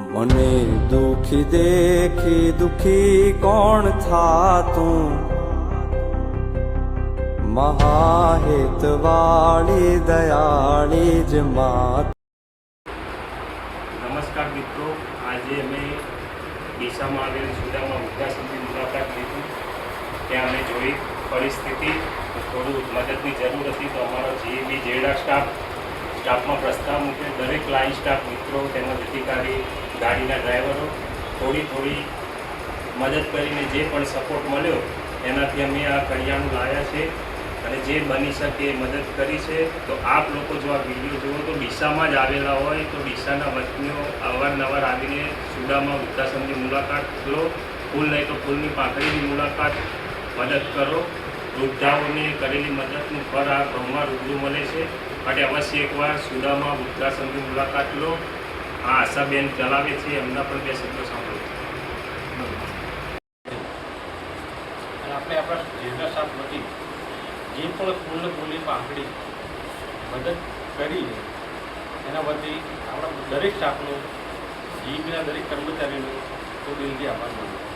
મને દુખી દેખી દુખી કોણ થાતું, મહાહેતવાળી દયાળી જ માત। નમસ્કાર મિત્રો, આજે અમે ડીસામાં આવેલ સુદામા વૃદ્ધાશ્રમની મુલાકાત લીધી। ત્યાં અમે જોઈ પરિસ્થિતિ, થોડું મદદની જરૂર હતી તો અમારો જીબી જેડા સ્ટાફમાં પ્રસ્તાવ મૂકે દરેક લાઈન સ્ટાફ મિત્રો તેમજ અધિકારી ગાડીના ડ્રાઈવરો થોડી મદદ કરીને જે પણ સપોર્ટ મળ્યો એનાથી અમે આ કરિયાણું લાવ્યા છે અને જે બની શકે એ મદદ કરી છે। તો આપ લોકો જો આ વિડીયો જુઓ તો ડીસામાં જ આવેલા હોય તો ડીસાના વતનીઓ અવારનવાર આવીને સુદામા વૃદ્ધાશ્રમની મુલાકાત લો, ફૂલ નહીં તો ફૂલની પાંખડીની મુલાકાત મદદ કરો। વૃદ્ધાઓને કરેલી મદદનું ફળ આ ઘરમાં રૂબરૂ મળે છે માટે અવશ્ય એકવાર સુદામા વૃદ્ધાશ્રમની મુલાકાત લો। આ આશાબેન ચલાવે છે, એમના પણ બે શબ્દો સાંભળો। આપણે આપણા જેના સાથ વતી જે પણ ફૂલની પાંખડી મદદ કરી એના વતી આપણા દરેક સ્ટાફનો જીબીના દરેક કર્મચારીનો તો દિલથી આભાર માનું।